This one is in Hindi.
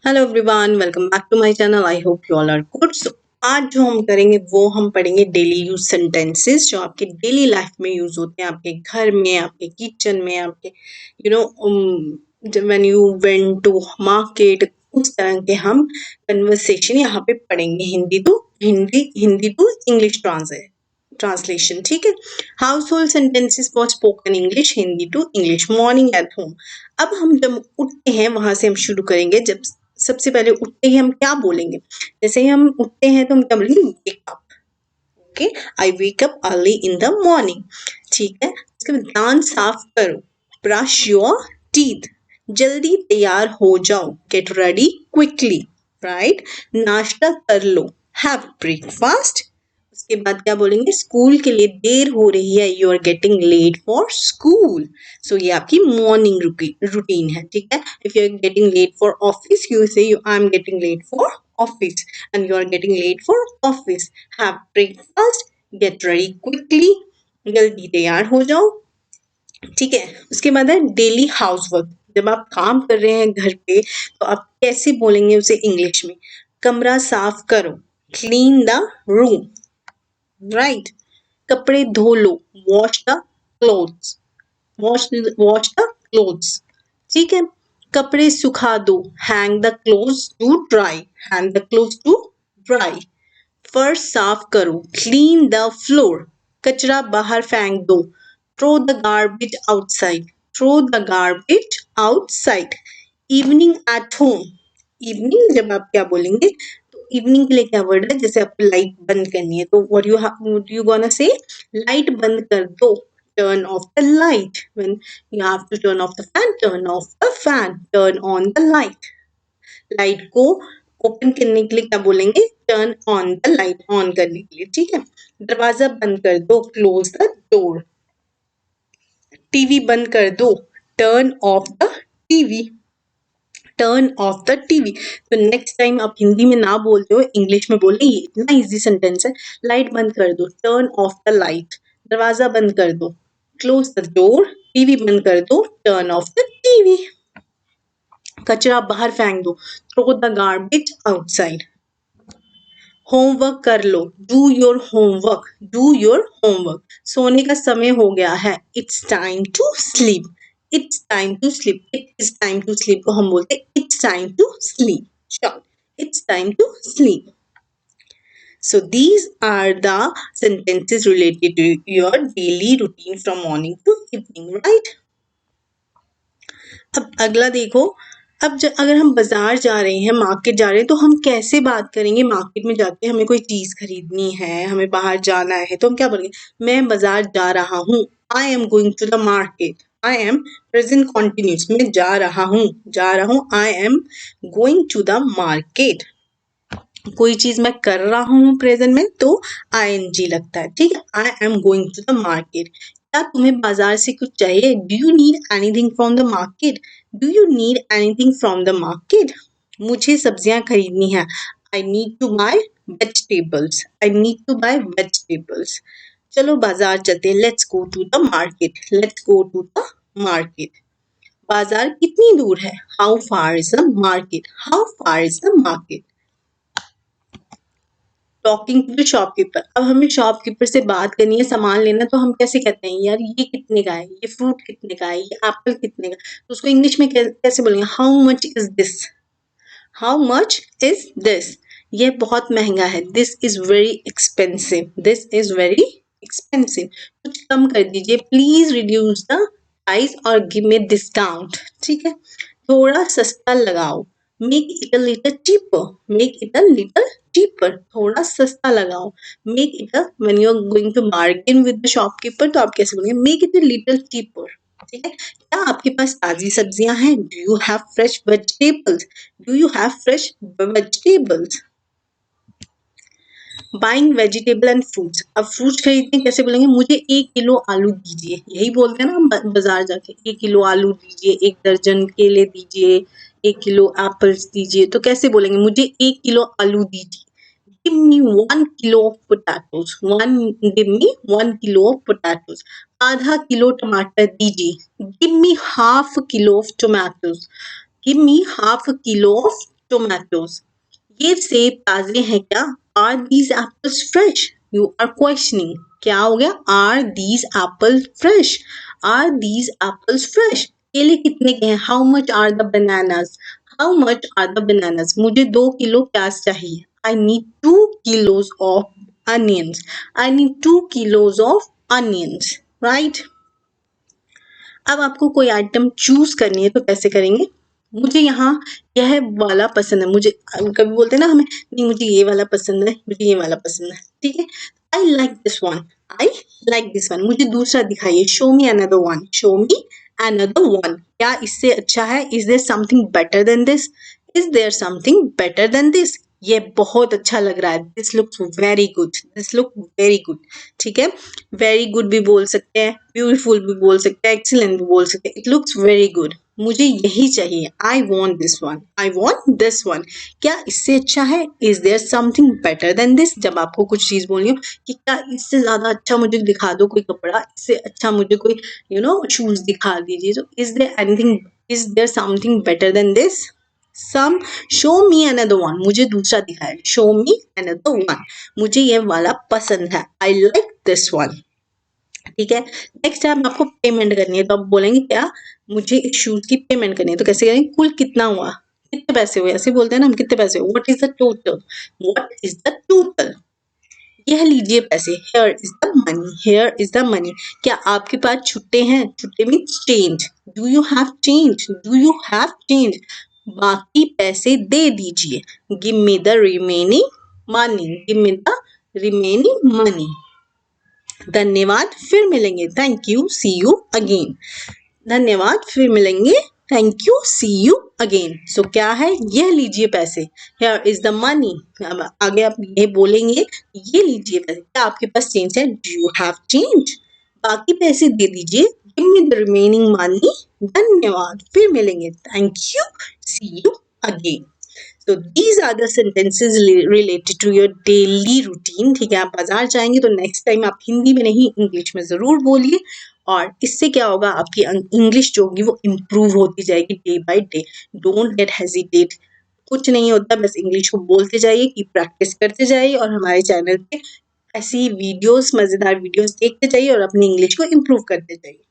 Hello everyone, welcome back to my channel. I hope you all are good. So आज जो हम करेंगे वो हम पढ़ेंगे डेली यूज सेंटेंसेस जो आपके डेली लाइफ में यूज होते हैं, आपके घर में, आपके किचन में, आपके when you went to market. उस तरह के हम कन्वर्सेशन यहाँ पे पढ़ेंगे। हिंदी टू इंग्लिश ट्रांसलेशन, ठीक है। Household sentences for spoken English, Hindi to English. Morning at home. अब हम जब उठते हैं वहां से हम शुरू करेंगे। जब सबसे पहले उठते ही हम क्या बोलेंगे? जैसे ही हम उठते हैं तो हम क्या बोलेंगे? Wake up. Okay, I wake up early in the morning. ठीक है। उसके बाद दांत साफ करो, ब्रश योर टीथ। जल्दी तैयार हो जाओ, गेट रेडी क्विकली। राइट। नाश्ता कर लो, हैव ब्रेकफास्ट। उसके बाद क्या बोलेंगे? स्कूल के लिए देर हो रही है, you are getting late for school. So ये आपकी मॉर्निंग रूटीन है, ठीक है। If you are getting late for office, you say I am getting late for office and you are getting late for office. Have breakfast, get ready quickly, जल्दी तैयार हो जाओ। ठीक है। उसके बाद है डेली हाउसवर्क। जब आप काम कर रहे हैं घर पे तो आप कैसे बोलेंगे उसे इंग्लिश में? कमरा साफ करो, क्लीन द रूम। राइट। कपड़े धो लो, wash the clothes. Wash the clothes. ठीक है। कपड़े सुखा दो, hang the clothes to dry. Hang the clothes to dry. फर्श साफ करो, क्लीन द फ्लोर। कचरा बाहर फेंक दो, throw the garbage outside. Throw the garbage outside. Evening at home. Evening जब आप क्या बोलेंगे तो इवनिंग के लिए क्या वर्ड है? जैसे आपको लाइट बंद करनी है तो what you gonna say? Light बंद कर दो, turn off the light. When you have to turn off the fan, turn off the fan. Turn on the light. Light को ओपन करने के लिए क्या बोलेंगे? Turn on the light, on करने के लिए, ठीक है। दरवाजा बंद कर दो, क्लोज द डोर। टीवी बंद कर दो, turn off the TV. Turn off the TV. तो नेक्स्ट टाइम आप हिंदी में ना बोलते हो, इंग्लिश में बोले। ये इतना इजी सेंटेंस है। लाइट बंद कर दो, टर्न ऑफ द लाइट। दरवाजा बंद कर दो, क्लोज द डोर। टीवी बंद कर दो, टर्न ऑफ द टीवी। कचरा बाहर फेंक दो, throw the garbage outside. Homework कर लो, do your homework. Do your homework. सोने का समय हो गया है, it's time to sleep. It's time to sleep. It is time to sleep को हम बोलते हैं it's time to sleep. Short, it's time to sleep. So these are the sentences related to your daily routine from morning to evening, right? अब अगला देखो। अगर हम बाजार जा रहे हैं, मार्केट जा रहे हैं, तो हम कैसे बात करेंगे? मार्केट में जाके हमें कोई चीज खरीदनी है, हमें बाहर जाना है, तो हम क्या बोलेंगे? मैं बाजार जा रहा हूँ, I am going to the market. I am present continuous, मैं जा रहा हूँ, I am going to the market. कोई चीज मैं कर रहा हूँ प्रेजेंट में तो आईएनजी लगता है, ठीक है। I am going to the market. क्या तुम्हें बाजार से कुछ चाहिए? Do you need anything from the market? Do you need anything from the market? मुझे सब्जियां खरीदनी है, I need to buy vegetables. I need to buy vegetables. चलो बाजार चलते हैं, let's go to the market. Let's go to the market. बाजार कितनी दूर है? How far is the market? How far is the market? Talking to the shopkeeper. अब हमें शॉपकीपर से बात करनी है, सामान लेना, तो हम कैसे कहते हैं? यार ये कितने का है? ये फ्रूट कितने का है? ये एप्पल कितने का? तो उसको इंग्लिश में कैसे बोलेंगे? How much is this? How much is this? ये बहुत महंगा है, this is very expensive. This is very expensive. कुछ कम कर दीजिए, प्लीज रिड्यूस द प्राइस और गिव मी डिस्काउंट। ठीक है। थोड़ा सस्ता लगाओ, make it a little cheaper. Make it a little cheaper, थोड़ा सस्ता लगाओ। Make it a, when you are going to bargain with the shopkeeper तो आप कैसे बोलेंगे? Make it a little cheaper. ठीक है। क्या आपके पास ताजी सब्जियां हैं? Do you have fresh vegetables? Do you have fresh vegetables? Buying vegetable and fruits. अब फ्रूट्स खरीदने कैसे बोलेंगे? मुझे 1 किलो आलू दीजिए। यही बोलते हैं ना हम बाजार जाके, 1 किलो आलू दीजिए, 1 दर्जन केले दीजिए, 1 किलो एप्पल्स दीजिए। तो कैसे बोलेंगे? मुझे 1 किलो आलू दीजिए। Give me 1 kilo of potatoes. Give me 1 kilo of potatoes. आधा किलो टमाटर दीजिए। Give me half a kilo of tomatoes. Give me half a kilo of tomatoes. ये सेब ताजे हैं क्या? Are these apples fresh? You are questioning. क्या हो गया? Are these apples fresh? Are these apples fresh? केले कितने के हैं? How much are the bananas? How much are the bananas? मुझे 2 किलो प्याज चाहिए. I need 2 kilos of onions. I need 2 kilos of onions. Right? अब आपको कोई आइटम चूज करनी है तो कैसे करेंगे? मुझे यहाँ यह वाला पसंद है. मुझे कभी बोलते हैं ना हमें, नहीं मुझे ये वाला पसंद है, मुझे ये वाला पसंद है. ठीक है, I like this one, I like this one. मुझे दूसरा दिखाइए. Show me another one, show me another one. क्या इससे अच्छा है? Is there something better than this? Is there something better than this? ये बहुत अच्छा लग रहा है. This looks very good, this look very good. ठीक है, वेरी गुड भी बोल सकते हैं, ब्यूटीफुल भी बोल सकते हैं, एक्सीलेंट भी बोल सकते हैं. It looks very good. मुझे यही चाहिए. I want this one, I want this one. क्या इससे अच्छा है? Is there something better than this? जब आपको कुछ चीज बोलनी हो कि क्या इससे ज्यादा अच्छा मुझे दिखा दो कोई कपड़ा, इससे अच्छा मुझे कोई शूज दिखा दीजिए. तो is there something better than this? Some show me another one. मुझे दूसरा दिखाए. Show me another one. मुझे ये वाला पसंद है. I like this one. ठीक है, नेक्स्ट टाइम आपको पेमेंट करनी है तो आप बोलेंगे क्या? मुझे इस शूज की पेमेंट करनी है. तो कैसे करेंगे? कुल कितना हुआ, कितने पैसे हुए, ऐसे बोलते हैं ना हम, कितने पैसे हुए. What is the total? What is the total? यह लीजिए पैसे. Here is the money, here is the money. क्या आपके पास छुट्टे हैं? छुट्टे means change. Do you have change? Do you have change? बाकी पैसे दे दीजिए. Give me the remaining money, give me the remaining money. धन्यवाद, फिर मिलेंगे. Thank you, see you again. धन्यवाद, फिर मिलेंगे. Thank you, see you again. सो क्या है? यह लीजिए पैसे. Here is the money. अब आगे आप ये बोलेंगे, ये लीजिए पैसे. क्या आपके पास चेंज है? Do you have change? बाकी पैसे दे दीजिए. Give me the remaining money. धन्यवाद, फिर मिलेंगे. Thank you, see you again. So these are the sentences related to your daily routine. ठीक है, आप बाजार जाएंगे तो नेक्स्ट टाइम आप हिंदी में नहीं इंग्लिश में जरूर बोलिए. और इससे क्या होगा? आपकी इंग्लिश जो होगी वो इम्प्रूव होती जाएगी day by day. Don't get hesitate. कुछ नहीं होता, बस इंग्लिश को बोलते जाइए, की प्रैक्टिस करते जाइए और हमारे चैनल पे ऐसी वीडियोस, मजेदार वीडियोस देखते जाइए और अपनी इंग्लिश को इम्प्रूव करते जाइए.